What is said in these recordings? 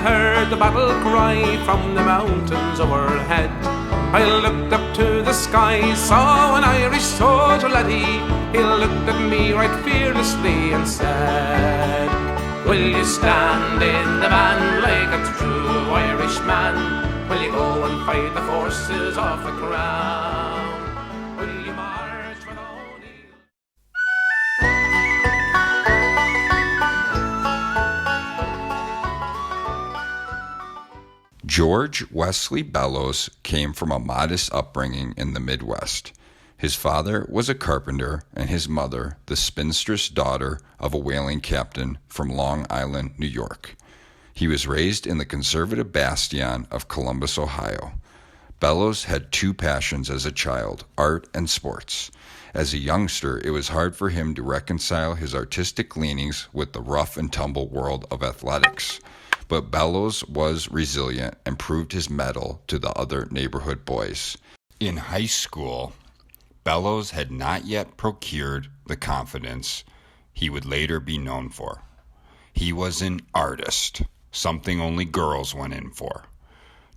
heard the battle cry from the mountains overhead. I looked up to the sky, saw an Irish soldier laddie. He looked at me right fearlessly and said, "Will you stand in the van like a true Irishman? Will you go and fight the forces of the crown? Will you march for the O'Neill?" George Wesley Bellows came from a modest upbringing in the Midwest. His father was a carpenter and his mother the spinstress daughter of a whaling captain from Long Island, New York. He was raised in the conservative bastion of Columbus, Ohio. Bellows had two passions as a child, art and sports. As a youngster, it was hard for him to reconcile his artistic leanings with the rough and tumble world of athletics. But Bellows was resilient and proved his mettle to the other neighborhood boys. In high school, Bellows had not yet procured the confidence he would later be known for. He was an artist, something only girls went in for.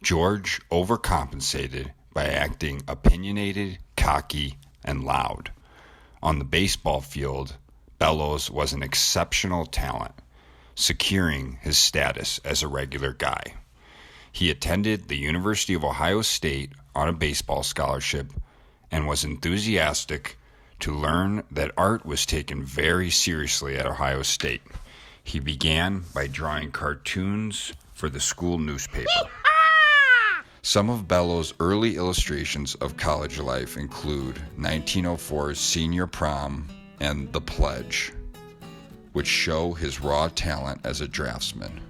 George overcompensated by acting opinionated, cocky, and loud. On the baseball field, Bellows was an exceptional talent, securing his status as a regular guy. He attended the University of Ohio State on a baseball scholarship and was enthusiastic to learn that art was taken very seriously at Ohio State. He began by drawing cartoons for the school newspaper. Some of Bellows' early illustrations of college life include 1904's Senior Prom and The Pledge, which show his raw talent as a draftsman.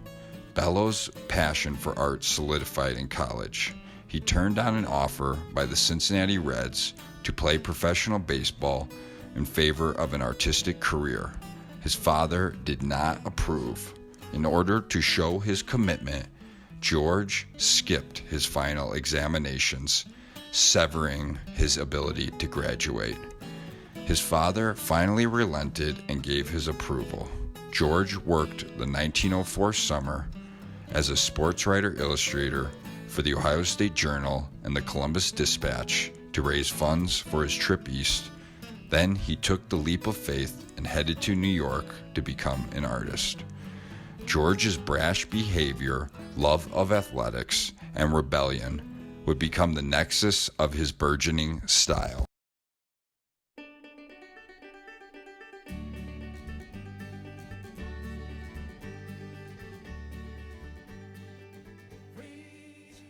Bellows' passion for art solidified in college. He turned down an offer by the Cincinnati Reds to play professional baseball in favor of an artistic career. His father did not approve. In order to show his commitment, George skipped his final examinations, severing his ability to graduate. His father finally relented and gave his approval. George worked the 1904 summer as a sports writer-illustrator for the Ohio State Journal and the Columbus Dispatch to raise funds for his trip east. Then he took the leap of faith and headed to New York to become an artist. George's brash behavior, love of athletics, and rebellion would become the nexus of his burgeoning style.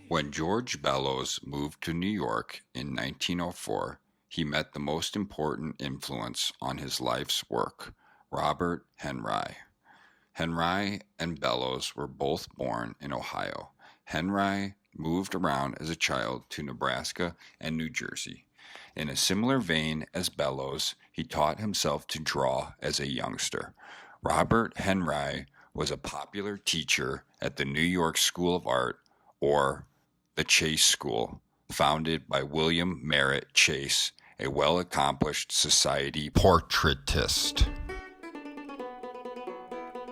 When George Bellows moved to New York in 1904, he met the most important influence on his life's work, Robert Henri. Henri and Bellows were both born in Ohio. Henri moved around as a child to Nebraska and New Jersey. In a similar vein as Bellows, he taught himself to draw as a youngster. Robert Henri was a popular teacher at the New York School of Art, or the Chase School, founded by William Merritt Chase, a well-accomplished society portraitist.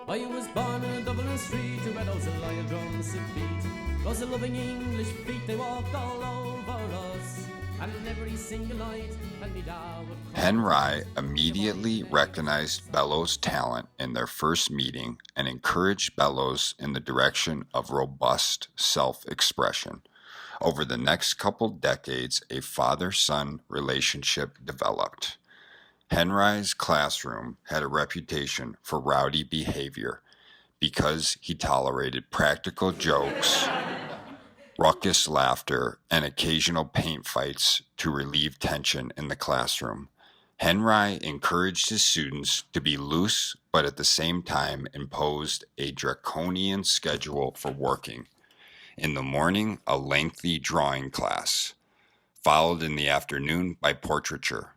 I was born in Dublin Street, where those lion drums and beat. Those loving English feet, they walked all over us. And every single night, and me dad would call. Henri immediately recognized Bellows' talent in their first meeting and encouraged Bellows in the direction of robust self-expression. Over the next couple decades, a father-son relationship developed. Henri's classroom had a reputation for rowdy behavior because he tolerated practical jokes, raucous laughter, and occasional paint fights to relieve tension in the classroom. Henri encouraged his students to be loose, but at the same time imposed a draconian schedule for working. In the morning, a lengthy drawing class, followed in the afternoon by portraiture,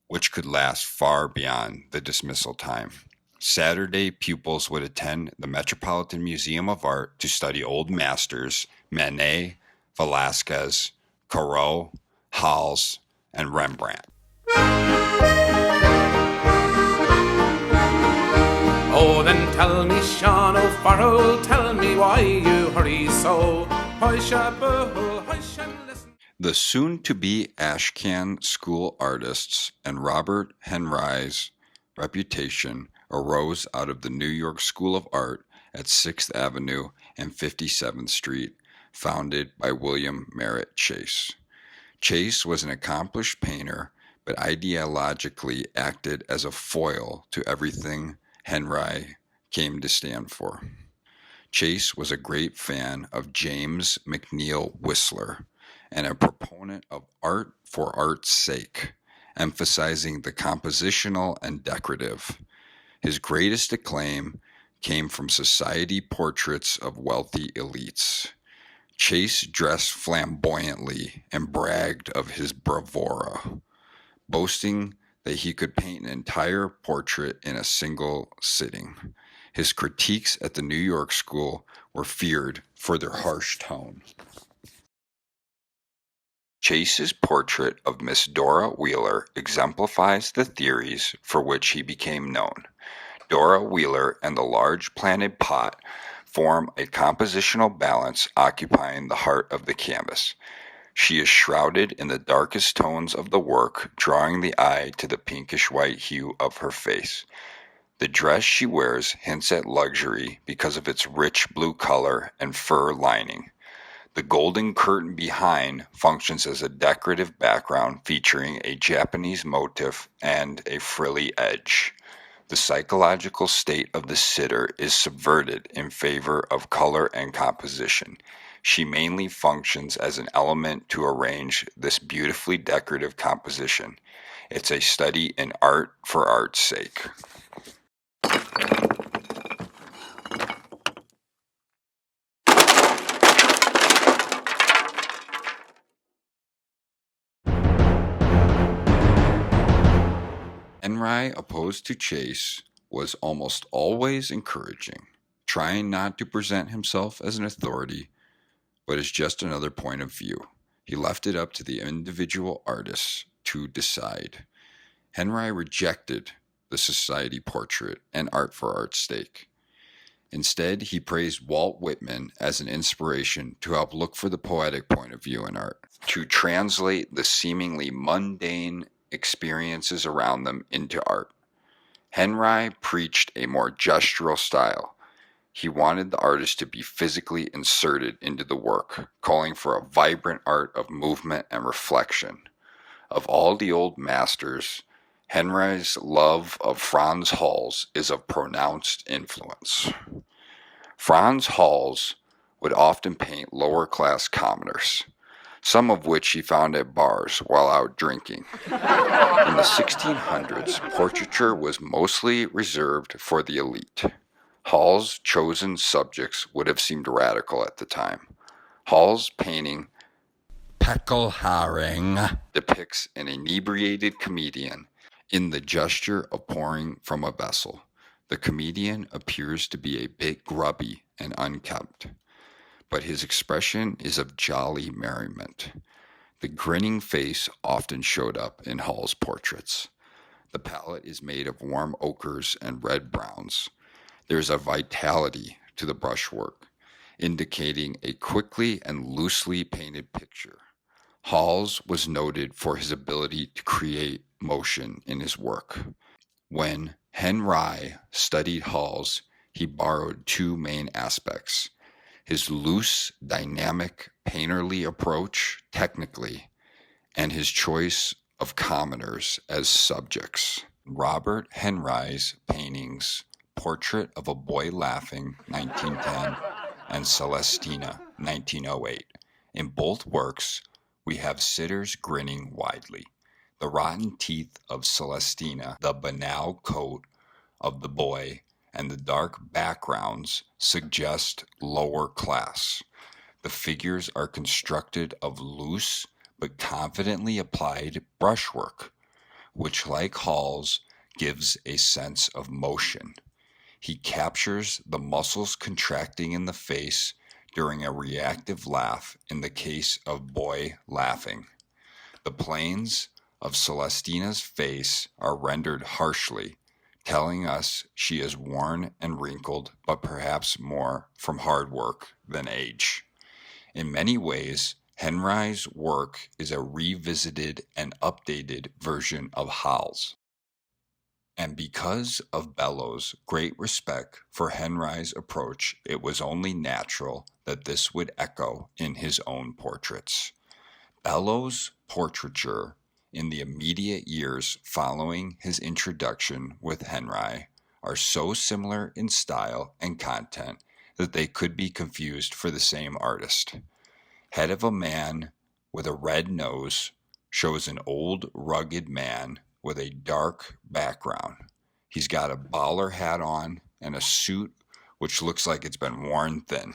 which could last far beyond the dismissal time. Saturday, pupils would attend the Metropolitan Museum of Art to study old masters, Manet, Velázquez, Corot, Hals, and Rembrandt. Oh, then Tell me, Sean O'Farrell, tell me why you hurry so. Hush a bull, hush and listen. The soon-to-be Ashcan School artists and Robert Henri's reputation arose out of the New York School of Art at 6th Avenue and 57th Street, founded by William Merritt Chase. Chase was an accomplished painter, but ideologically acted as a foil to everything Henri came to stand for. Chase was a great fan of James McNeill Whistler and a proponent of art for art's sake, emphasizing the compositional and decorative. His greatest acclaim came from society portraits of wealthy elites. Chase dressed flamboyantly and bragged of his bravura, boasting that he could paint an entire portrait in a single sitting. His critiques at the New York School were feared for their harsh tone. Chase's portrait of Miss Dora Wheeler exemplifies the theories for which he became known. Dora Wheeler and the large planted pot form a compositional balance occupying the heart of the canvas. She is shrouded in the darkest tones of the work, drawing the eye to the pinkish-white hue of her face. The dress she wears hints at luxury because of its rich blue color and fur lining. The golden curtain behind functions as a decorative background featuring a Japanese motif and a frilly edge. The psychological state of the sitter is subverted in favor of color and composition. She mainly functions as an element to arrange this beautifully decorative composition. It's a study in art for art's sake. Henri, opposed to Chase, was almost always encouraging, trying not to present himself as an authority, but as just another point of view. He left it up to the individual artists to decide. Henri rejected the society portrait and art for art's sake. Instead, he praised Walt Whitman as an inspiration to help look for the poetic point of view in art, to translate the seemingly mundane experiences around them into art. Henri preached a more gestural style. He wanted the artist to be physically inserted into the work, calling for a vibrant art of movement and reflection. Of all the old masters, Henri's love of Frans Hals is of pronounced influence. Frans Hals would often paint lower-class commoners, some of which he found at bars while out drinking. In the 1600s, portraiture was mostly reserved for the elite. Hall's chosen subjects would have seemed radical at the time. Hall's painting Peckelharing depicts an inebriated comedian in the gesture of pouring from a vessel. The comedian appears to be a bit grubby and unkempt, but his expression is of jolly merriment. The grinning face often showed up in Hall's portraits. The palette is made of warm ochres and red browns. There is a vitality to the brushwork, indicating a quickly and loosely painted picture. Hals was noted for his ability to create motion in his work. When Henri studied Hals, he borrowed two main aspects: his loose, dynamic, painterly approach technically, and his choice of commoners as subjects. Robert Henri's paintings Portrait of a Boy Laughing, 1910, and Celestina, 1908. In both works, we have sitters grinning widely. The rotten teeth of Celestina, the banal coat of the boy, and the dark backgrounds suggest lower class. The figures are constructed of loose but confidently applied brushwork, which, like Hall's, gives a sense of motion. He captures the muscles contracting in the face during a reactive laugh in the case of Boy Laughing. The planes of Celestina's face are rendered harshly telling us she is worn and wrinkled, but perhaps more from hard work than age. In many ways, Henri's work is a revisited and updated version of Hall's. And because of Bellows' great respect for Henri's approach, it was only natural that this would echo in his own portraits. Bellows' portraiture in the immediate years following his introduction with Henri are so similar in style and content that they could be confused for the same artist. Head of a man with a red nose shows an old, rugged man with a dark background. He's got a bowler hat on and a suit which looks like it's been worn thin.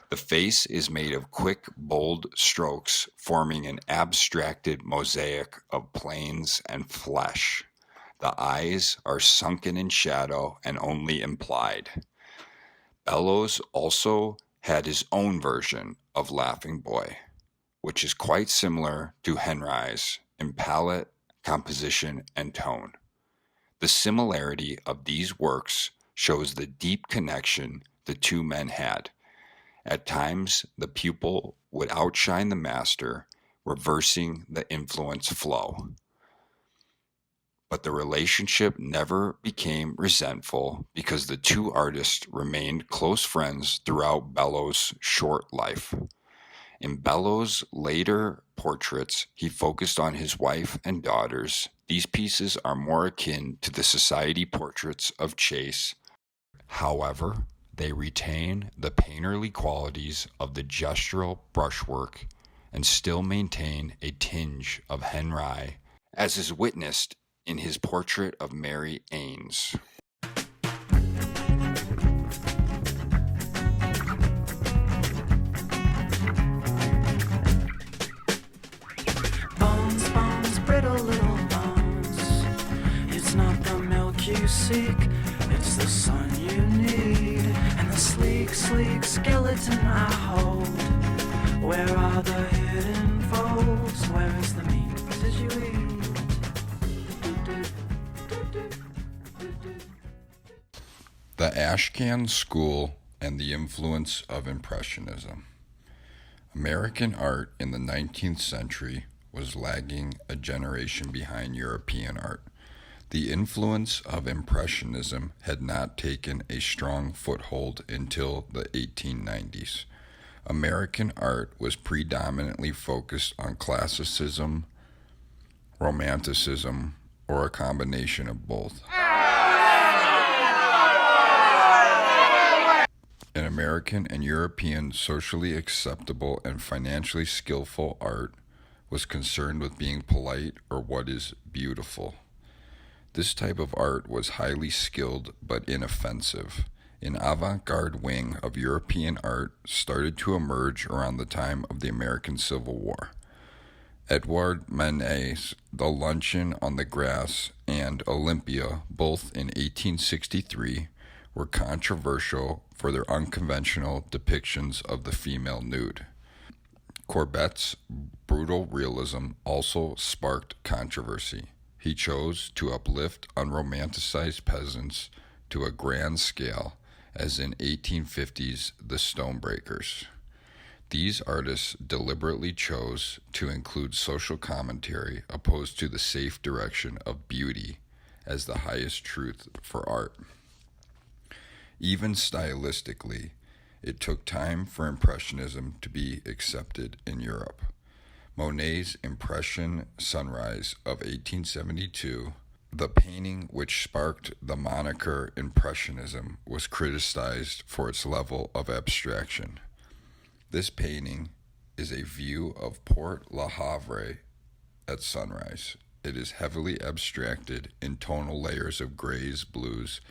The face is made of quick, bold strokes, forming an abstracted mosaic of planes and flesh. The eyes are sunken in shadow and only implied. Bellows also had his own version of Laughing Boy, which is quite similar to Henri's in palette, composition, and tone. The similarity of these works shows the deep connection the two men had. At times, the pupil would outshine the master, reversing the influence flow. But the relationship never became resentful because the two artists remained close friends throughout Bellows' short life. In Bellows' later portraits, he focused on his wife and daughters. These pieces are more akin to the society portraits of Chase. However, they retain the painterly qualities of the gestural brushwork and still maintain a tinge of Henri, as is witnessed in his portrait of Mary Ains. Bones, bones, brittle little bones. It's not the milk you seek, it's the sun you need. And the sleek, sleek skeleton I hold. Where are the hidden folds? Where is the meat? Did you eat? The Ashcan School and the Influence of Impressionism. American art in the 19th century was lagging a generation behind European art. The influence of Impressionism had not taken a strong foothold until the 1890s. American art was predominantly focused on classicism, romanticism, or a combination of both. In American and European socially acceptable and financially skillful art was concerned with being polite or what is beautiful. This type of art was highly skilled but inoffensive. An avant-garde wing of European art started to emerge around the time of the American Civil War. Edouard Manet's The Luncheon on the Grass and Olympia, both in 1863, were controversial for their unconventional depictions of the female nude. Courbet's brutal realism also sparked controversy. He chose to uplift unromanticized peasants to a grand scale, as in 1850's The Stonebreakers. These artists deliberately chose to include social commentary opposed to the safe direction of beauty as the highest truth for art. Even stylistically, it took time for Impressionism to be accepted in Europe. Monet's Impression Sunrise of 1872, the painting which sparked the moniker Impressionism, was criticized for its level of abstraction. This painting is a view of Port Le Havre at sunrise. It is heavily abstracted in tonal layers of grays, blues,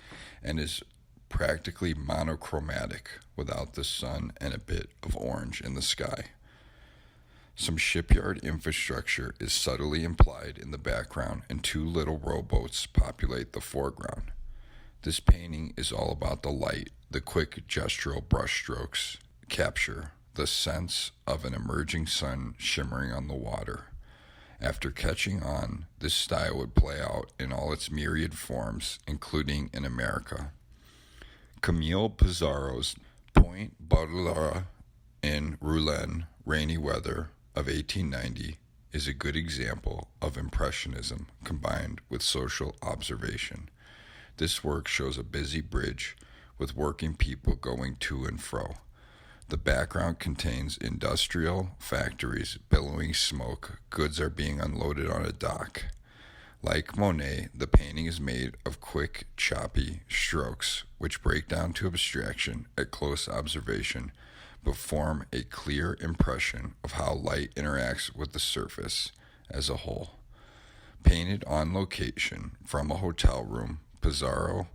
and is practically monochromatic without the sun and a bit of orange in the sky. Some shipyard infrastructure is subtly implied in the background, and two little rowboats populate the foreground. This painting is all about the light. The quick gestural brushstrokes capture the sense of an emerging sun shimmering on the water. After catching on, this style would play out in all its myriad forms, including in America. Camille Pissarro's Point Baudelaire in Rouen, Rainy Weather of 1890 is a good example of Impressionism combined with social observation. This work shows a busy bridge with working people going to and fro. The background contains industrial factories, billowing smoke. Goods are being unloaded on a dock. Like Monet, the painting is made of quick, choppy strokes, which break down to abstraction at close observation, but form a clear impression of how light interacts with the surface as a whole. Painted on location from a hotel room, Pissarro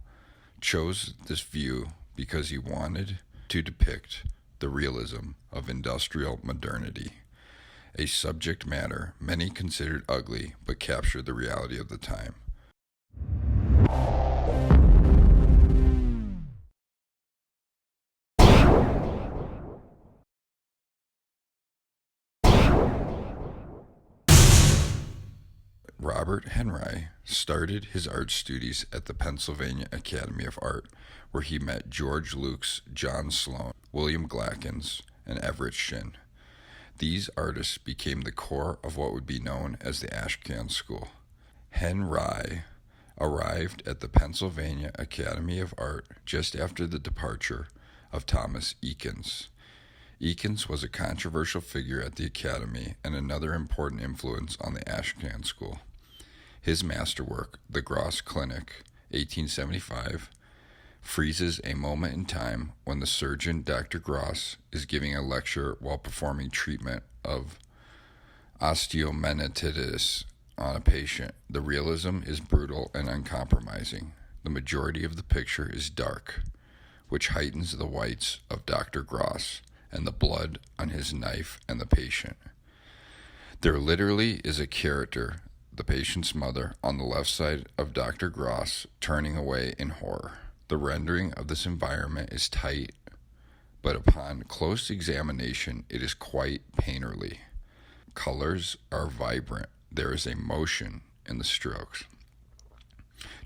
chose this view because he wanted to depict the realism of industrial modernity, a subject matter many considered ugly but captured the reality of the time. Robert Henri started his art studies at the Pennsylvania Academy of Art, where he met George Lukes, John Sloan, William Glackens, and Everett Shin. These artists became the core of what would be known as the Ashcan School. Henri arrived at the Pennsylvania Academy of Art just after the departure of Thomas Eakins. Eakins was a controversial figure at the Academy and another important influence on the Ashcan School. His masterwork, The Gross Clinic, 1875, freezes a moment in time when the surgeon, Dr. Gross, is giving a lecture while performing treatment of osteomyelitis on a patient. The realism is brutal and uncompromising. The majority of the picture is dark, which heightens the whites of Dr. Gross and the blood on his knife and the patient. There literally is a character, the patient's mother, on the left side of Dr. Gross, turning away in horror. The rendering of this environment is tight, but upon close examination, it is quite painterly. Colors are vibrant. There is a motion in the strokes.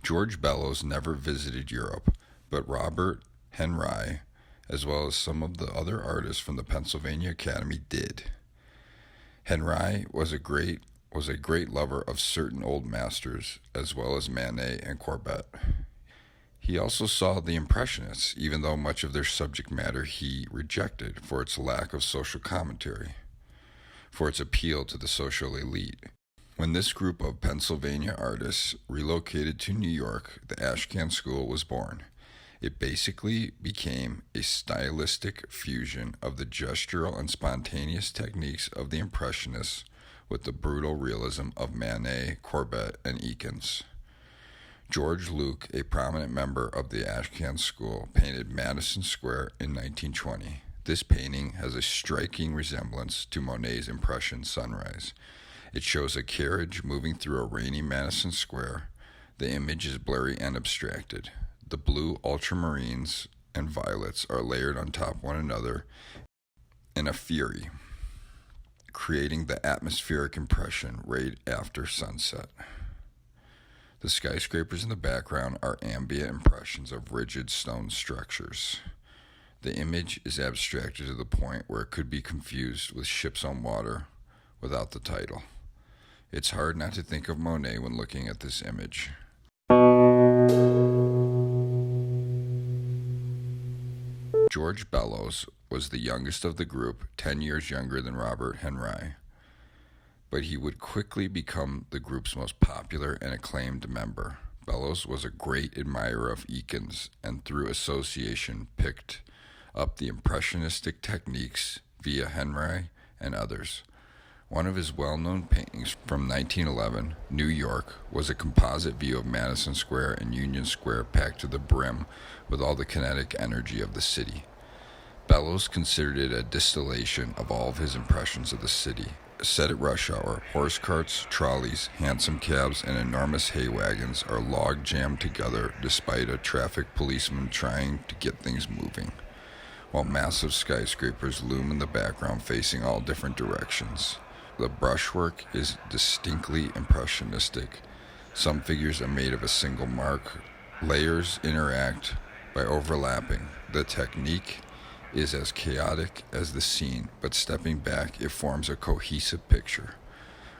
George Bellows never visited Europe, but Robert Henri, as well as some of the other artists from the Pennsylvania Academy, did. Henri was a great lover of certain old masters, as well as Manet and Courbet. He also saw the Impressionists, even though much of their subject matter he rejected for its lack of social commentary, for its appeal to the social elite. When this group of Pennsylvania artists relocated to New York, the Ashcan School was born. It basically became a stylistic fusion of the gestural and spontaneous techniques of the Impressionists with the brutal realism of Manet, Courbet, and Eakins. George Luke, a prominent member of the Ashcan School, painted Madison Square in 1920. This painting has a striking resemblance to Monet's Impression Sunrise. It shows a carriage moving through a rainy Madison Square. The image is blurry and abstracted. The blue ultramarines and violets are layered on top of one another in a fury, creating the atmospheric impression right after sunset. The skyscrapers in the background are ambient impressions of rigid stone structures. The image is abstracted to the point where it could be confused with Ships on Water without the title. It's hard not to think of Monet when looking at this image. George Bellows was the youngest of the group, 10 years younger than Robert Henri, but he would quickly become the group's most popular and acclaimed member. Bellows was a great admirer of Eakins and through association picked up the impressionistic techniques via Henri and others. One of his well-known paintings from 1911, New York, was a composite view of Madison Square and Union Square packed to the brim with all the kinetic energy of the city. Bellows considered it a distillation of all of his impressions of the city. Set at rush hour, horse carts, trolleys, hansom cabs, and enormous hay wagons are log-jammed together despite a traffic policeman trying to get things moving, while massive skyscrapers loom in the background facing all different directions. The brushwork is distinctly impressionistic. Some figures are made of a single mark. Layers interact by overlapping. The technique is as chaotic as the scene, but stepping back, it forms a cohesive picture.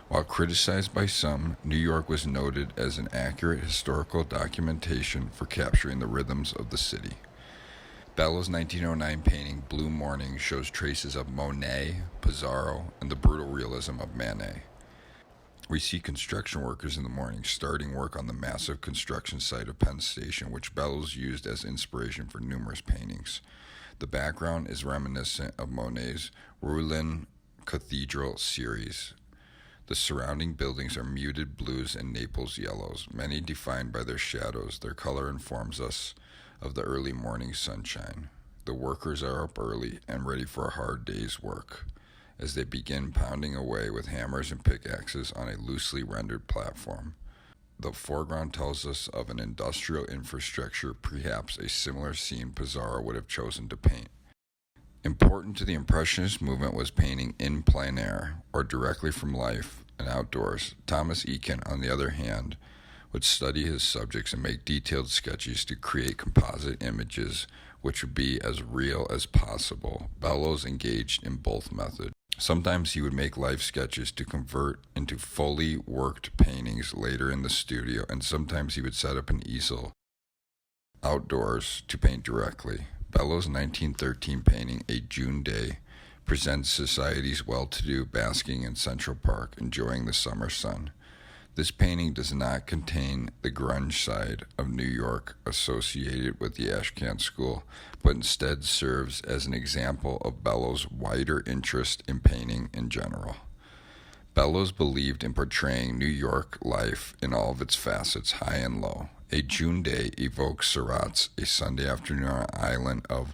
While criticized by some, New York was noted as an accurate historical documentation for capturing the rhythms of the city. Bellows' 1909 painting Blue Morning shows traces of Monet, Pissarro, and the brutal realism of Manet. We see construction workers in the morning starting work on the massive construction site of Penn Station, which Bellows used as inspiration for numerous paintings. The background is reminiscent of Monet's Rouen Cathedral series. The surrounding buildings are muted blues and Naples yellows, many defined by their shadows. Their color informs us of the early morning sunshine. The workers are up early and ready for a hard day's work as they begin pounding away with hammers and pickaxes on a loosely rendered platform. The foreground tells us of an industrial infrastructure, perhaps a similar scene Pissarro would have chosen to paint. Important to the Impressionist movement was painting in plein air, or directly from life and outdoors. Thomas Ekin, on the other hand, would study his subjects and make detailed sketches to create composite images which would be as real as possible. Bellows engaged in both methods. Sometimes he would make life sketches to convert into fully worked paintings later in the studio, and sometimes he would set up an easel outdoors to paint directly. Bellows' 1913 painting, A June Day, presents society's well-to-do basking in Central Park, enjoying the summer sun. This painting does not contain the grunge side of New York associated with the Ashcan School, but instead serves as an example of Bellows' wider interest in painting in general. Bellows believed in portraying New York life in all of its facets, high and low. A June Day evokes Seurat's A Sunday Afternoon on the island of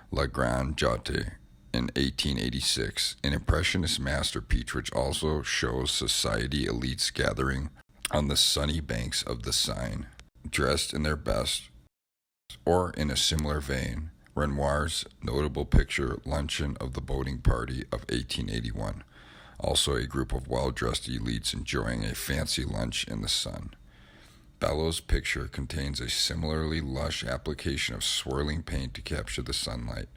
La Grande Jatte in 1886, an Impressionist masterpiece which also shows society elites gathering on the sunny banks of the Seine, dressed in their best, or in a similar vein, Renoir's notable picture Luncheon of the Boating Party of 1881, also a group of well-dressed elites enjoying a fancy lunch in the sun. Bellows' picture contains a similarly lush application of swirling paint to capture the sunlight.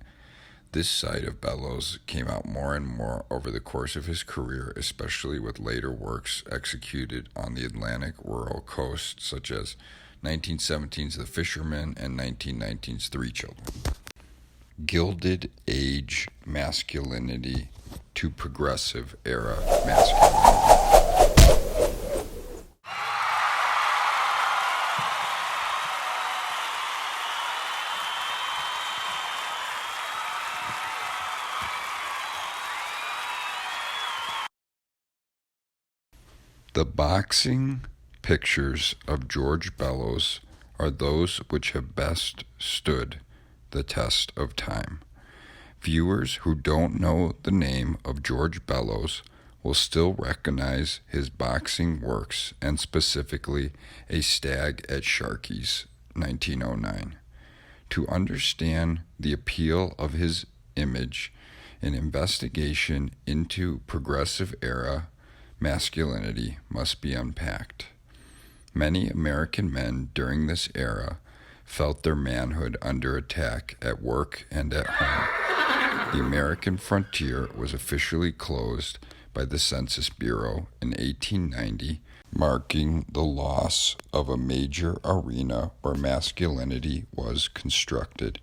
This side of Bellows came out more and more over the course of his career, especially with later works executed on the Atlantic rural coast, such as 1917's The Fisherman and 1919's Three Children. Gilded Age Masculinity to Progressive Era Masculinity. The boxing pictures of George Bellows are those which have best stood the test of time. Viewers who don't know the name of George Bellows will still recognize his boxing works, and specifically A Stag at Sharkey's, 1909. To understand the appeal of his image, an investigation into progressive era masculinity must be unpacked. Many American men during this era felt their manhood under attack at work and at home. The American frontier was officially closed by the Census Bureau in 1890, marking the loss of a major arena where masculinity was constructed.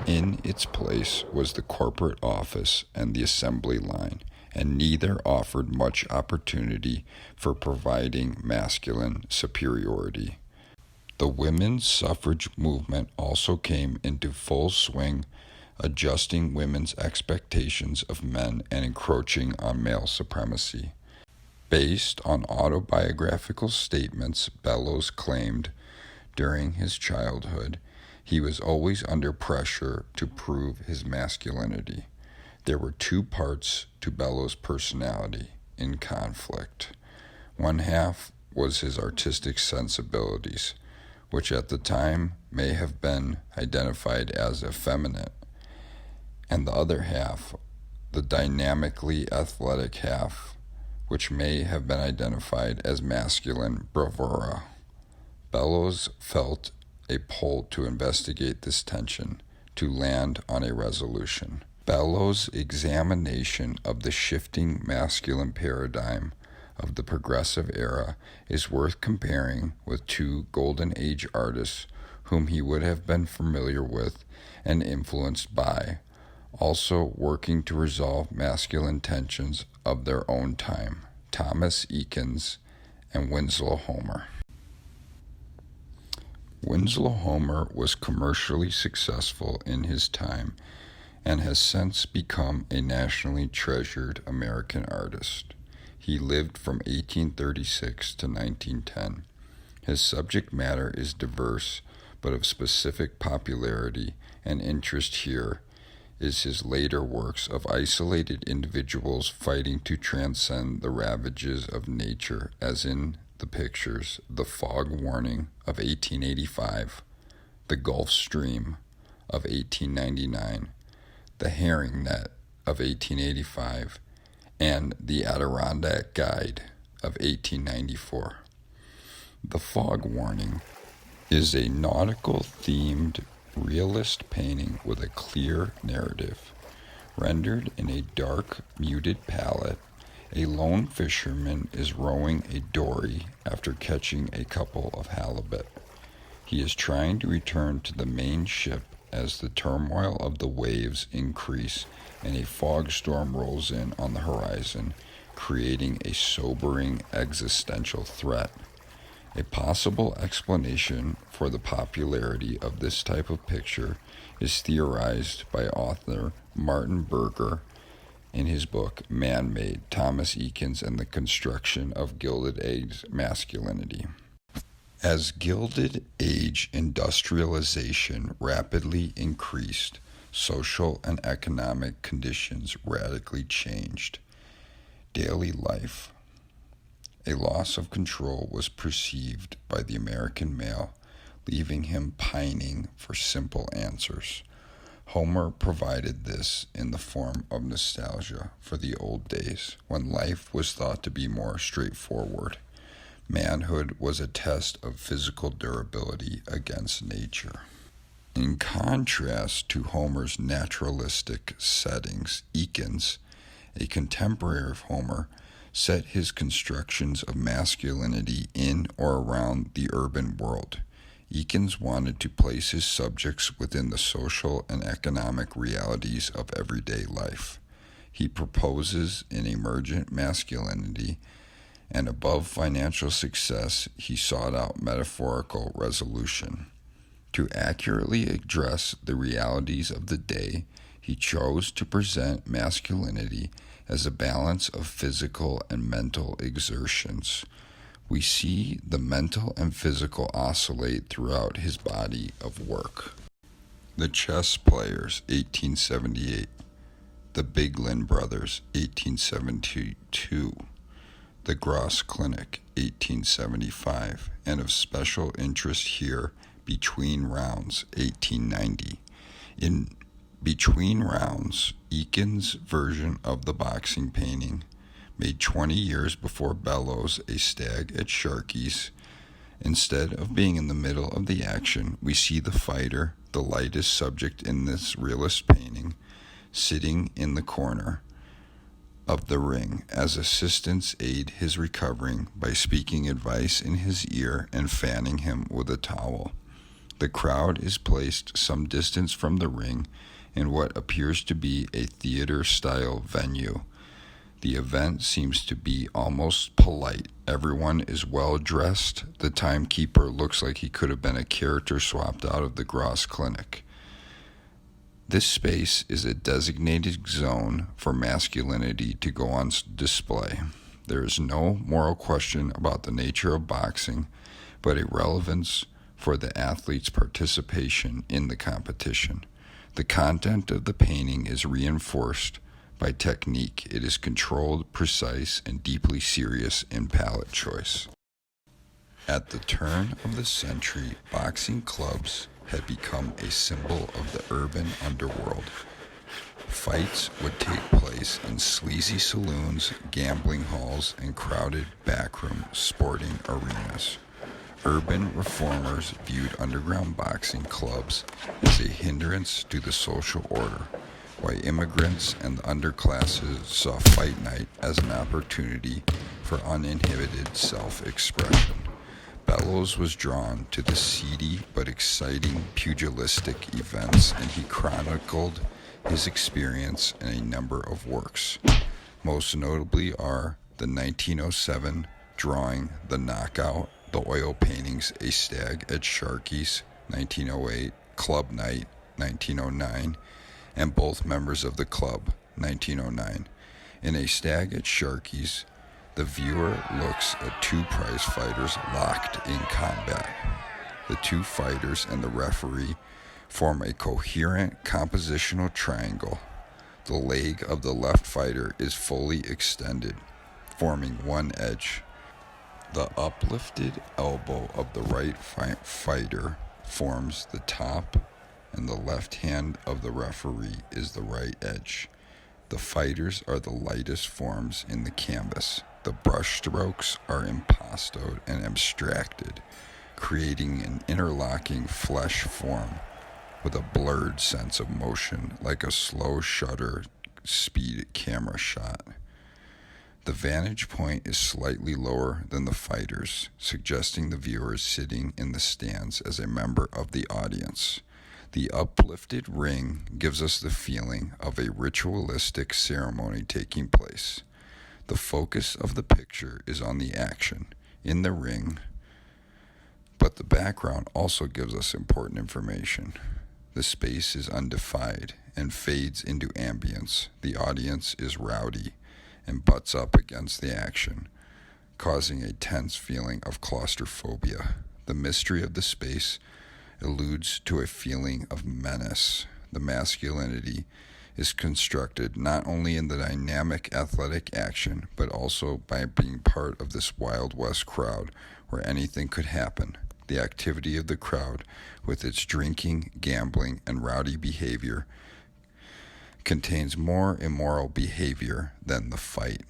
In its place was the corporate office and the assembly line, and neither offered much opportunity for providing masculine superiority. The women's suffrage movement also came into full swing, adjusting women's expectations of men and encroaching on male supremacy. Based on autobiographical statements Bellows claimed during his childhood, he was always under pressure to prove his masculinity. There were two parts to Bellows' personality in conflict. One half was his artistic sensibilities, which at the time may have been identified as effeminate, and the other half, the dynamically athletic half, which may have been identified as masculine bravura. Bellows felt a pull to investigate this tension, to land on a resolution. Bellows' examination of the shifting masculine paradigm of the progressive era is worth comparing with two Golden Age artists whom he would have been familiar with and influenced by, also working to resolve masculine tensions of their own time, Thomas Eakins and Winslow Homer. Winslow Homer was commercially successful in his time and has since become a nationally treasured American artist. He lived from 1836 to 1910. His subject matter is diverse, but of specific popularity and interest here is his later works of isolated individuals fighting to transcend the ravages of nature, as in the pictures The Fog Warning of 1885, The Gulf Stream of 1899, The Herring Net of 1885, and The Adirondack Guide of 1894. The Fog Warning is a nautical-themed realist painting with a clear narrative. Rendered in a dark, muted palette, a lone fisherman is rowing a dory after catching a couple of halibut. He is trying to return to the main ship as the turmoil of the waves increase and a fog storm rolls in on the horizon, creating a sobering existential threat. A possible explanation for the popularity of this type of picture is theorized by author Martin Berger in his book Man-Made, Thomas Eakins and the Construction of Gilded Age Masculinity. As Gilded Age industrialization rapidly increased, social and economic conditions radically changed. Daily life. A loss of control was perceived by the American male, leaving him pining for simple answers. Homer provided this in the form of nostalgia for the old days, when life was thought to be more straightforward. Manhood was a test of physical durability against nature. In contrast to Homer's naturalistic settings, Eakins, a contemporary of Homer, set his constructions of masculinity in or around the urban world. Eakins wanted to place his subjects within the social and economic realities of everyday life. He proposes an emergent masculinity, and above financial success, he sought out metaphorical resolution. To accurately address the realities of the day, he chose to present masculinity as a balance of physical and mental exertions. We see the mental and physical oscillate throughout his body of work. The Chess Players, 1878. The Biglin Brothers, 1872. The Gross Clinic, 1875. And of special interest here, Between Rounds, 1890. In Between Rounds, Eakins' version of the boxing painting, made 20 years before Bellows' A Stag at Sharkey's. Instead of being in the middle of the action, we see the fighter, the lightest subject in this realist painting, sitting in the corner of the ring as assistants aid his recovering by speaking advice in his ear and fanning him with a towel. The crowd is placed some distance from the ring in what appears to be a theater-style venue. The event seems to be almost polite. Everyone is well dressed. The timekeeper looks like he could have been a character swapped out of the Gross Clinic. This space is a designated zone for masculinity to go on display. There is no moral question about the nature of boxing, but a relevance for the athlete's participation in the competition. The content of the painting is reinforced by technique. It is controlled, precise, and deeply serious in palette choice. At the turn of the century, boxing clubs had become a symbol of the urban underworld. Fights would take place in sleazy saloons, gambling halls, and crowded backroom sporting arenas. Urban reformers viewed underground boxing clubs as a hindrance to the social order, while immigrants and the underclasses saw fight night as an opportunity for uninhibited self-expression. Bellows was drawn to the seedy but exciting pugilistic events, and he chronicled his experience in a number of works. Most notably are the 1907 drawing The Knockout, the oil paintings A Stag at Sharkey's, 1908, Club Night, 1909, and both members of the club, 1909. In A Stag at Sharkey's, the viewer looks at two prize fighters locked in combat. The two fighters and the referee form a coherent compositional triangle. The leg of the left fighter is fully extended, forming one edge. The uplifted elbow of the right fighter forms the top, and the left hand of the referee is the right edge. The fighters are the lightest forms in the canvas. The brush strokes are impastoed and abstracted, creating an interlocking flesh form with a blurred sense of motion like a slow shutter speed camera shot. The vantage point is slightly lower than the fighters, suggesting the viewer is sitting in the stands as a member of the audience. The uplifted ring gives us the feeling of a ritualistic ceremony taking place. The focus of the picture is on the action in the ring, but the background also gives us important information. The space is undefined and fades into ambience. The audience is rowdy and butts up against the action, causing a tense feeling of claustrophobia. The mystery of the space alludes to a feeling of menace. The masculinity is constructed not only in the dynamic athletic action, but also by being part of this Wild West crowd where anything could happen. The activity of the crowd, with its drinking, gambling, and rowdy behavior, contains more immoral behavior than the fight.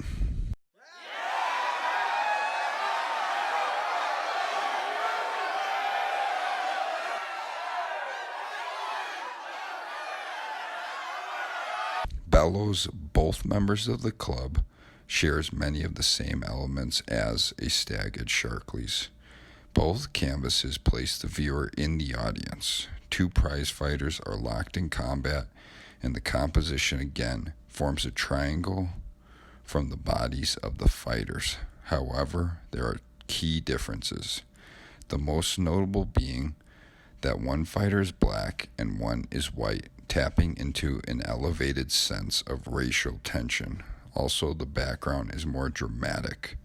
Bellows, both members of the club, shares many of the same elements as A Stag at Sharkey's. Both canvases place the viewer in the audience. Two prize fighters are locked in combat, and the composition again forms a triangle from the bodies of the fighters. However, there are key differences, the most notable being that one fighter is black and one is white, tapping into an elevated sense of racial tension. Also, the background is more dramatic.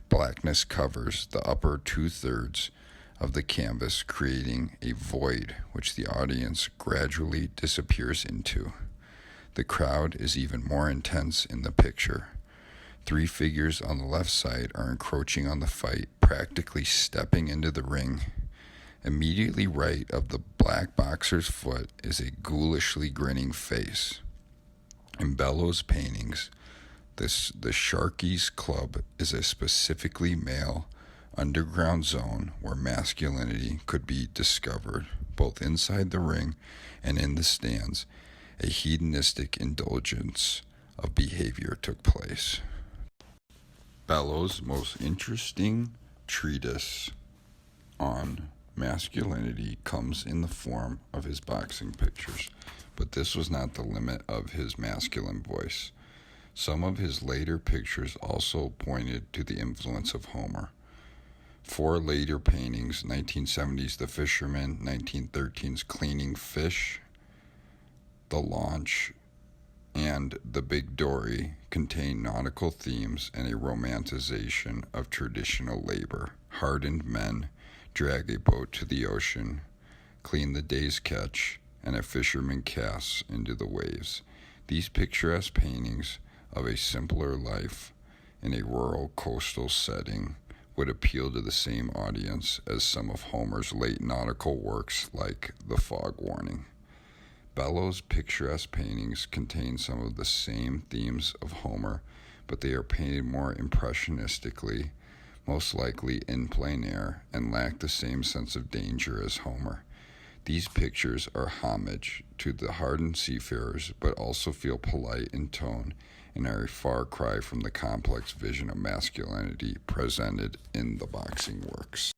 Blackness covers the upper 2/3 of the canvas, creating a void which the audience gradually disappears into. The crowd is even more intense in the picture. Three figures on the left side are encroaching on the fight, practically stepping into the ring. Immediately right of the black boxer's foot is a ghoulishly grinning face. In Bellows' paintings, the Sharkey's Club is a specifically male underground zone where masculinity could be discovered, both inside the ring and in the stands. A hedonistic indulgence of behavior took place. Bellows' most interesting treatise on masculinity comes in the form of his boxing pictures, but this was not the limit of his masculine voice. Some of his later pictures also pointed to the influence of Homer. Four later paintings, 1970's The Fisherman, 1913's Cleaning Fish, The Launch, and The Big Dory, contain nautical themes and a romanticization of traditional labor. Hardened men drag a boat to the ocean, clean the day's catch, and a fisherman casts into the waves. These picturesque paintings of a simpler life in a rural coastal setting would appeal to the same audience as some of Homer's late nautical works like The Fog Warning. Bellows' picturesque paintings contain some of the same themes of Homer, but they are painted more impressionistically, most likely in plein air, and lack the same sense of danger as Homer. These pictures are homage to the hardened seafarers, but also feel polite in tone and are a far cry from the complex vision of masculinity presented in the boxing works.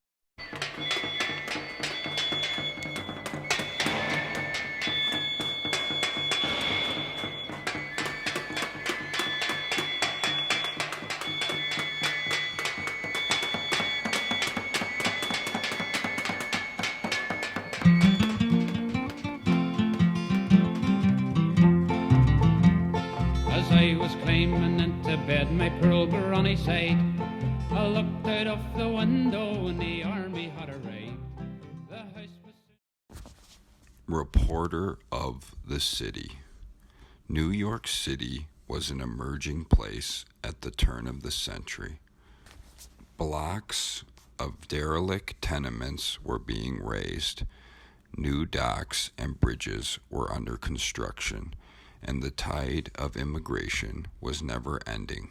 As I was climbing into bed, my pearl granny said, I looked out of the window and the army had arrived. The house was... Reporter of the city. New York City was an emerging place at the turn of the century. Blocks of derelict tenements were being raised. New docks and bridges were under construction, and the tide of immigration was never ending.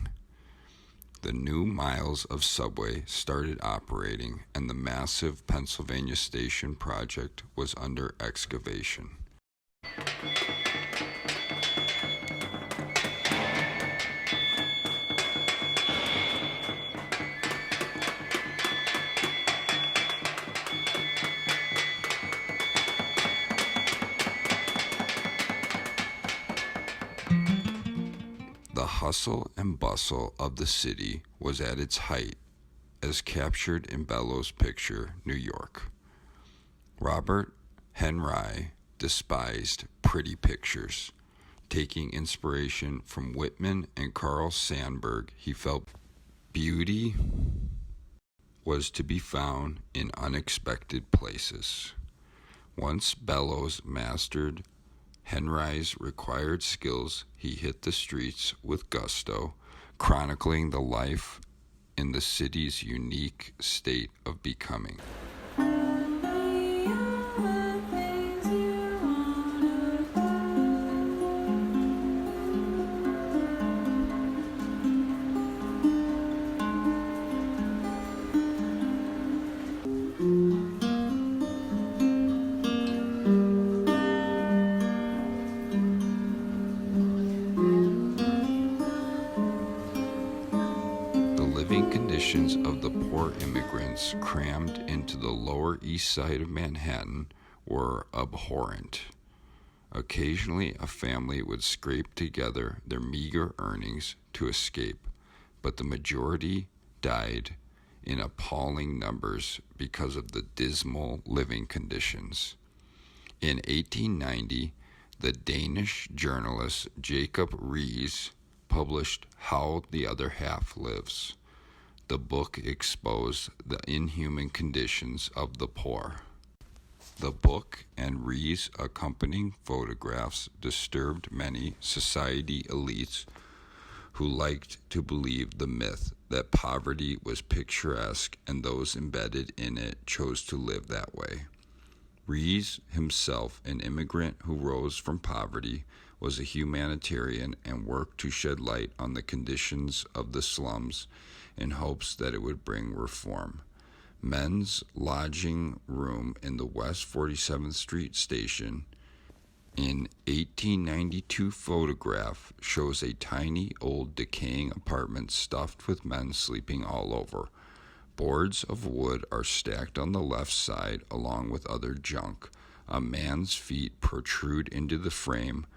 The new miles of subway started operating, and the massive Pennsylvania Station project was under excavation. The hustle and bustle of the city was at its height, as captured in Bellows' picture, New York. Robert Henri despised pretty pictures. Taking inspiration from Whitman and Carl Sandburg, he felt beauty was to be found in unexpected places. Once Bellows mastered Henri's required skills, he hit the streets with gusto, chronicling the life in the city's unique state of becoming. Conditions of the poor immigrants crammed into the Lower East Side of Manhattan were abhorrent. Occasionally, a family would scrape together their meager earnings to escape, but the majority died in appalling numbers because of the dismal living conditions. In 1890, the Danish journalist Jacob Riis published How the Other Half Lives. The book exposed the inhuman conditions of the poor. The book and Riis' accompanying photographs disturbed many society elites who liked to believe the myth that poverty was picturesque and those embedded in it chose to live that way. Riis, himself an immigrant who rose from poverty, was a humanitarian and worked to shed light on the conditions of the slums in hopes that it would bring reform. Men's lodging room in the West 47th Street station in 1892 photograph shows a tiny old decaying apartment stuffed with men sleeping all over. Boards of wood are stacked on the left side along with other junk. A man's feet protrude into the frame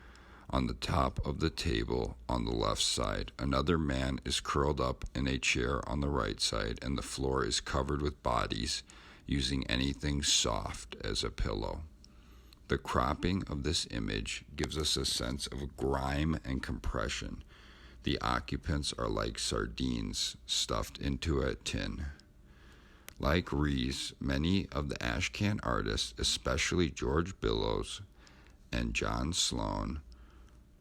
on the top of the table on the left side. Another man is curled up in a chair on the right side, and the floor is covered with bodies, using anything soft as a pillow. The cropping of this image gives us a sense of grime and compression. The occupants are like sardines stuffed into a tin. Like Riis, many of the Ashcan artists, especially George Bellows and John Sloan,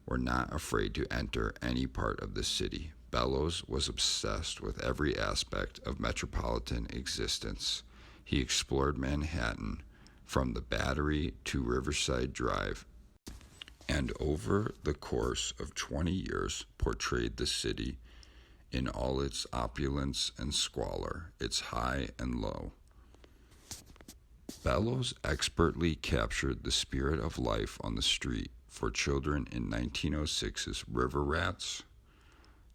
were not afraid to enter any part of the city. Bellows was obsessed with every aspect of metropolitan existence. He explored Manhattan from the Battery to Riverside Drive and over the course of 20 years portrayed the city in all its opulence and squalor, its high and low. Bellows expertly captured the spirit of life on the street for children in 1906's River Rats,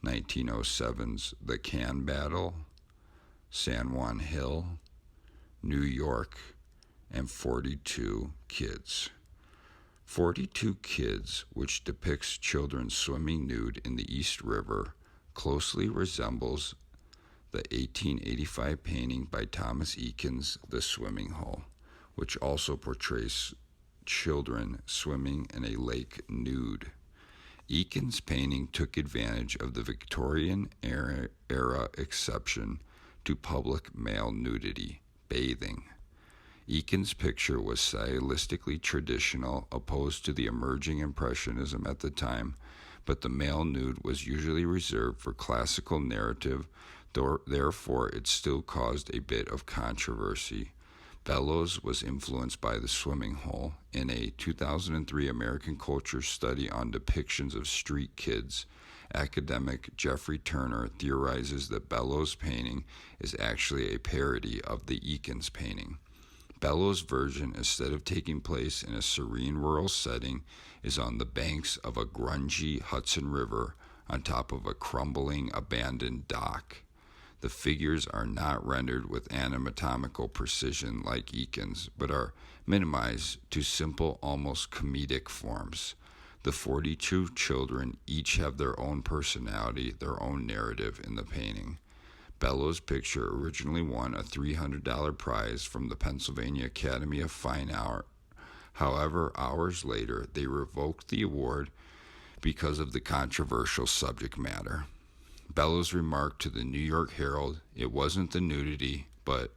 1907's The Can Battle, San Juan Hill, New York, and 42 Kids. 42 Kids, which depicts children swimming nude in the East River, closely resembles the 1885 painting by Thomas Eakins, The Swimming Hole, which also portrays children swimming in a lake nude. Eakins' painting took advantage of the Victorian era exception to public male nudity, bathing. Eakins' picture was stylistically traditional, opposed to the emerging Impressionism at the time, but the male nude was usually reserved for classical narrative, therefore it still caused a bit of controversy. Bellows was influenced by The Swimming Hole. In a 2003 American Culture study on depictions of street kids, academic Jeffrey Turner theorizes that Bellows' painting is actually a parody of the Eakins painting. Bellows' version, instead of taking place in a serene rural setting, is on the banks of a grungy Hudson River on top of a crumbling abandoned dock. The figures are not rendered with anatomical precision like Eakins, but are minimized to simple, almost comedic forms. The 42 children each have their own personality, their own narrative in the painting. Bellows' picture originally won a $300 prize from the Pennsylvania Academy of Fine Art. However, hours later, they revoked the award because of the controversial subject matter. Bellows remarked to the New York Herald, "It wasn't the nudity, but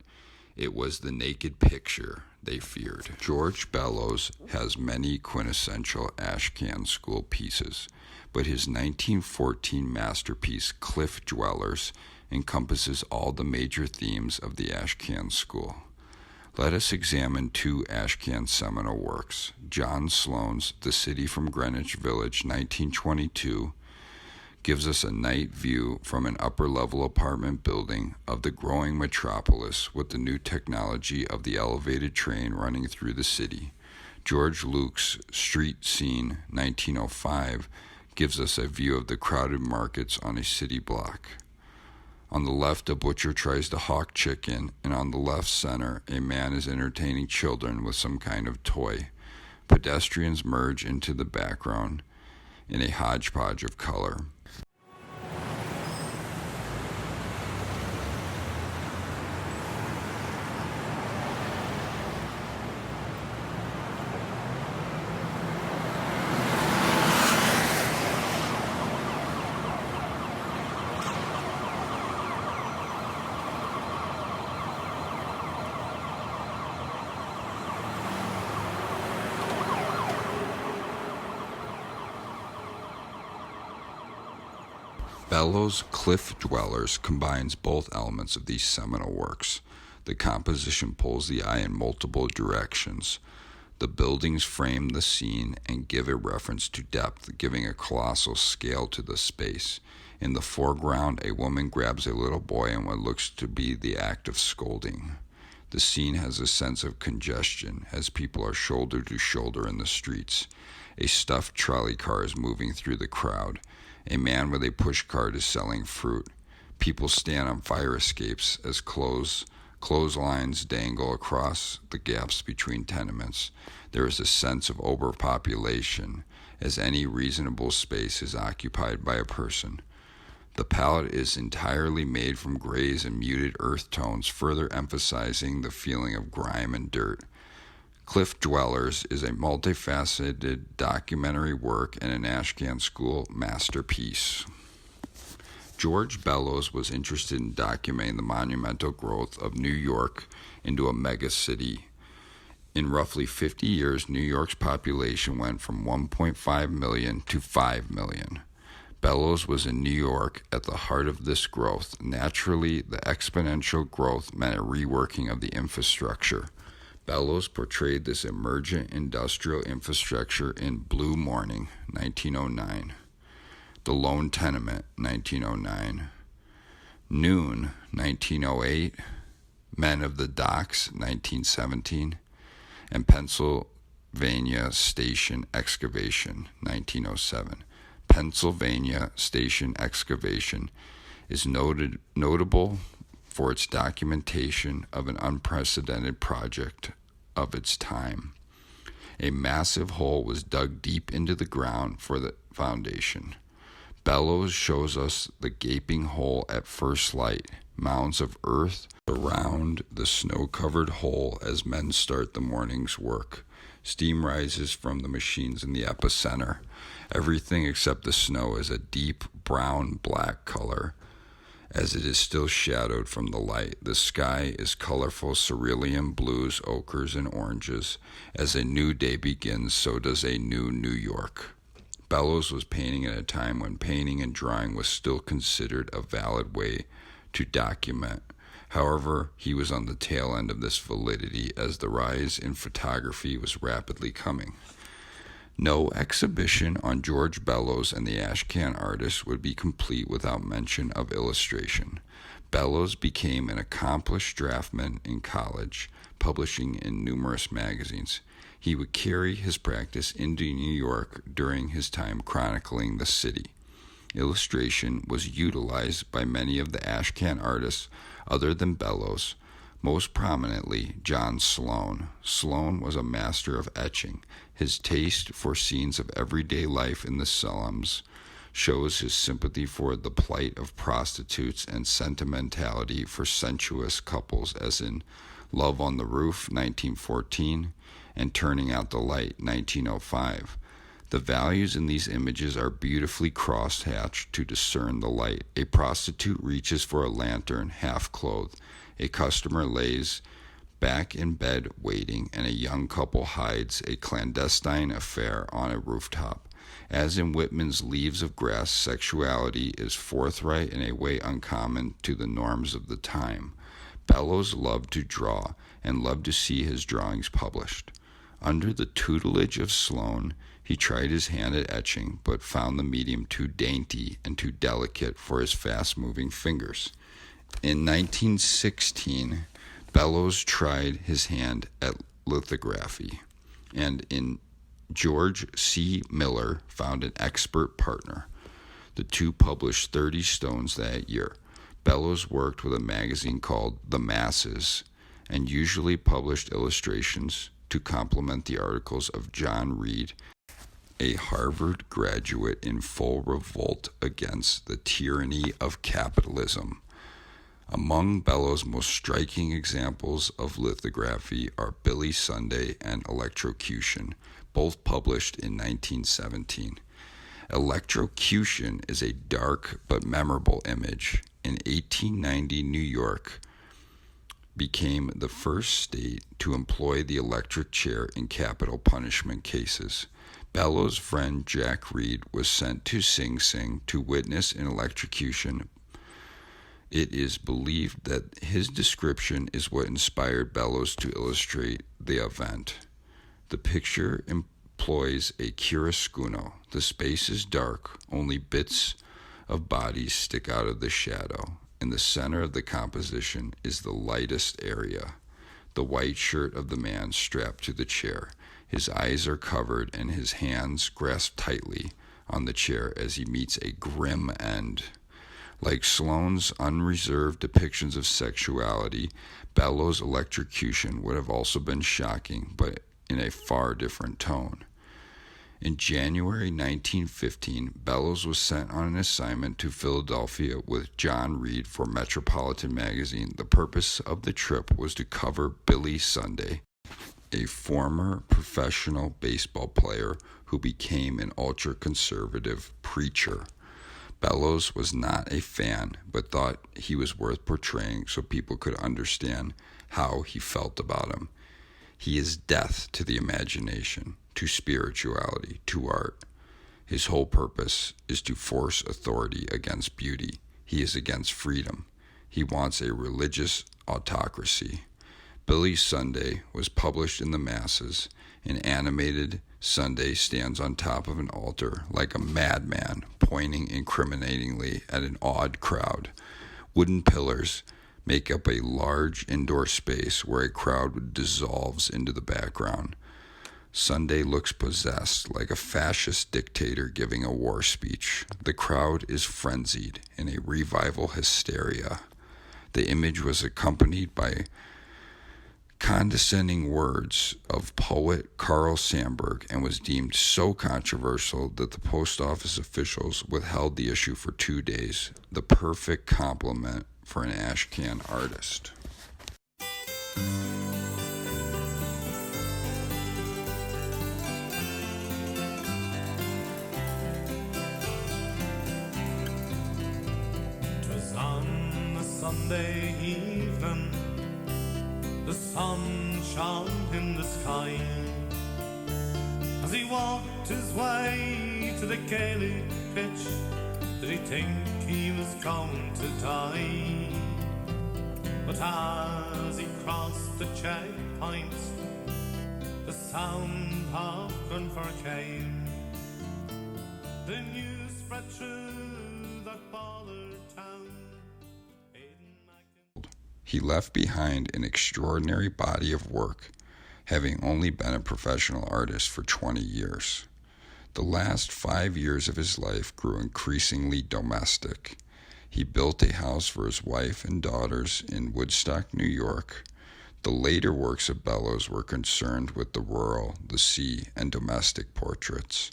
it was the naked picture they feared." George Bellows has many quintessential Ashcan School pieces, but his 1914 masterpiece, Cliff Dwellers, encompasses all the major themes of the Ashcan School. Let us examine two Ashcan seminal works. John Sloane's The City from Greenwich Village, 1922, gives us a night view from an upper-level apartment building of the growing metropolis with the new technology of the elevated train running through the city. George Luke's Street Scene, 1905, gives us a view of the crowded markets on a city block. On the left, a butcher tries to hawk chicken, and on the left center, a man is entertaining children with some kind of toy. Pedestrians merge into the background in a hodgepodge of color. Bellows' Cliff Dwellers combines both elements of these seminal works. The composition pulls the eye in multiple directions. The buildings frame the scene and give a reference to depth, giving a colossal scale to the space. In the foreground, a woman grabs a little boy in what looks to be the act of scolding. The scene has a sense of congestion as people are shoulder to shoulder in the streets. A stuffed trolley car is moving through the crowd. A man with a push cart is selling fruit. People stand on fire escapes as clotheslines dangle across the gaps between tenements. There is a sense of overpopulation, as any reasonable space is occupied by a person. The palette is entirely made from grays and muted earth tones, further emphasizing the feeling of grime and dirt. Cliff Dwellers is a multifaceted documentary work and an Ashcan School masterpiece. George Bellows was interested in documenting the monumental growth of New York into a megacity. In roughly 50 years, New York's population went from 1.5 million to 5 million. Bellows was in New York at the heart of this growth. Naturally, the exponential growth meant a reworking of the infrastructure. Bellows portrayed this emergent industrial infrastructure in Blue Morning, 1909, The Lone Tenement, 1909, Noon, 1908, Men of the Docks, 1917, and Pennsylvania Station Excavation, 1907. Pennsylvania Station Excavation is notable for its documentation of an unprecedented project of its time. A massive hole was dug deep into the ground for the foundation. Bellows shows us the gaping hole at first light. Mounds of earth surround the snow-covered hole as men start the morning's work. Steam rises from the machines in the epicenter. Everything except the snow is a deep brown-black color, as it is still shadowed from the light. The sky is colorful cerulean blues, ochres, and oranges. As a new day begins, so does a new New York. Bellows was painting at a time when painting and drawing was still considered a valid way to document. However, he was on the tail end of this validity as the rise in photography was rapidly coming. No exhibition on George Bellows and the Ashcan artists would be complete without mention of illustration. Bellows became an accomplished draughtsman in college, publishing in numerous magazines. He would carry his practice into New York during his time chronicling the city. Illustration was utilized by many of the Ashcan artists other than Bellows, most prominently John Sloan. Sloan was a master of etching. His taste for scenes of everyday life in the slums shows his sympathy for the plight of prostitutes and sentimentality for sensuous couples, as in Love on the Roof, 1914, and Turning Out the Light, 1905. The values in these images are beautifully cross-hatched to discern the light. A prostitute reaches for a lantern, half-clothed. A customer lays back in bed waiting, and a young couple hides a clandestine affair on a rooftop. As in Whitman's Leaves of Grass, sexuality is forthright in a way uncommon to the norms of the time. Bellows loved to draw and loved to see his drawings published. Under the tutelage of Sloan, he tried his hand at etching, but found the medium too dainty and too delicate for his fast-moving fingers. In 1916, Bellows tried his hand at lithography, and in George C. Miller found an expert partner. The two published 30 stones that year. Bellows worked with a magazine called The Masses and usually published illustrations to complement the articles of John Reed, a Harvard graduate in full revolt against the tyranny of capitalism. Among Bellows' most striking examples of lithography are Billy Sunday and Electrocution, both published in 1917. Electrocution is a dark but memorable image. In 1890, New York became the first state to employ the electric chair in capital punishment cases. Bellows' friend Jack Reed was sent to Sing Sing to witness an electrocution. It is believed that his description is what inspired Bellows to illustrate the event. The picture employs a chiaroscuro. The space is dark, only bits of bodies stick out of the shadow. In the center of the composition is the lightest area, the white shirt of the man strapped to the chair. His eyes are covered and his hands grasp tightly on the chair as he meets a grim end. Like Sloane's unreserved depictions of sexuality, Bellows' electrocution would have also been shocking, but in a far different tone. In January 1915, Bellows was sent on an assignment to Philadelphia with John Reed for Metropolitan magazine. The purpose of the trip was to cover Billy Sunday, a former professional baseball player who became an ultra-conservative preacher. Bellows was not a fan, but thought he was worth portraying so people could understand how he felt about him. He is death to the imagination, to spirituality, to art. His whole purpose is to force authority against beauty. He is against freedom. He wants a religious autocracy. Billy's Sunday was published in the masses. An animated Sunday stands on top of an altar like a madman, pointing incriminatingly at an awed crowd. Wooden pillars make up a large indoor space where a crowd dissolves into the background. Sunday looks possessed, like a fascist dictator giving a war speech. The crowd is frenzied in a revival hysteria. The image was accompanied by condescending words of poet Carl Sandburg and was deemed so controversial that the post office officials withheld the issue for 2 days, the perfect compliment for an Ashcan artist. Sunday evening, the sun shone in the sky as he walked his way to the Gaelic pitch. Did he think he was going to die? But as he crossed the checkpoint, the sound of gunfire came. The news spread through that baller town. He left behind an extraordinary body of work, having only been a professional artist for 20 years. The last 5 years of his life grew increasingly domestic. He built a house for his wife and daughters in Woodstock, New York. The later works of Bellows were concerned with the rural, the sea, and domestic portraits.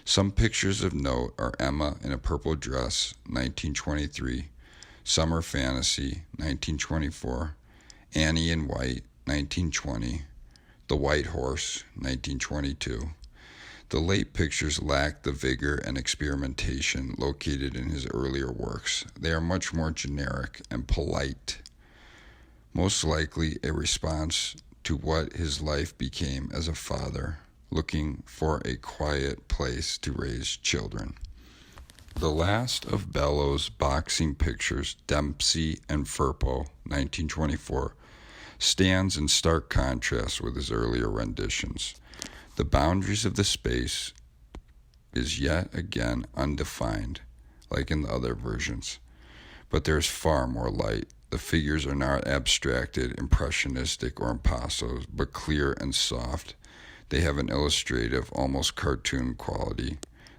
Some pictures of note are Emma in a purple dress, 1923, Summer Fantasy, 1924, Annie in White, 1920, The White Horse, 1922. The late pictures lack the vigor and experimentation located in his earlier works. They are much more generic and polite, most likely a response to what his life became as a father, looking for a quiet place to raise children. The last of Bellows' boxing pictures, Dempsey and Firpo, 1924, stands in stark contrast with his earlier renditions. The boundaries of the space is yet again undefined, like in the other versions, but there is far more light. The figures are not abstracted, impressionistic, or impasso, but clear and soft. They have an illustrative, almost cartoon quality.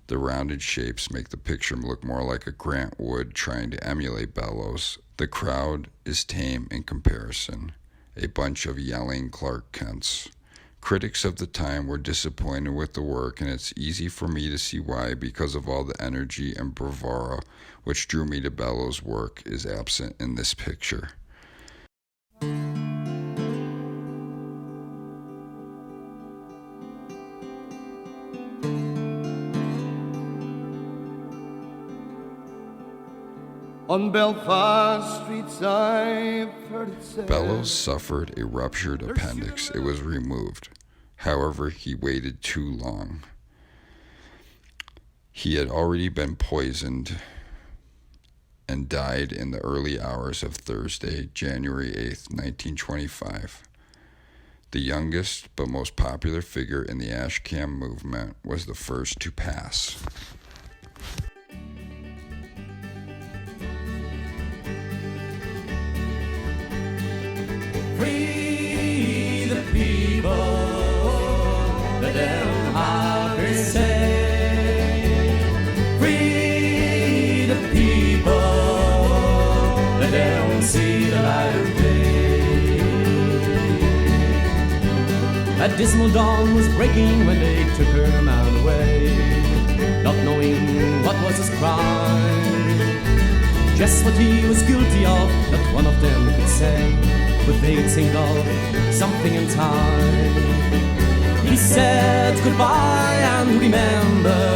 The rounded shapes make the picture look more like a Grant Wood trying to emulate Bellows. The crowd is tame in comparison, a bunch of yelling Clark Kents. Critics of the time were disappointed with the work, and it's easy for me to see why, because of all the energy and bravura which drew me to Bellows' work is absent in this picture. On Belfast streets I've heard it said, Bellows suffered a ruptured appendix. It was removed. However, he waited too long. He had already been poisoned and died in the early hours of Thursday, January 8th, 1925. The youngest but most popular figure in the Ashcan movement was the first to pass. Free the people, let them have their say. Free the people, let them see the light of day. A dismal dawn was breaking when they took her man away, not knowing what was his crime, just what he was guilty of, not one of them could say. But they'd think of something in time. He said goodbye and remember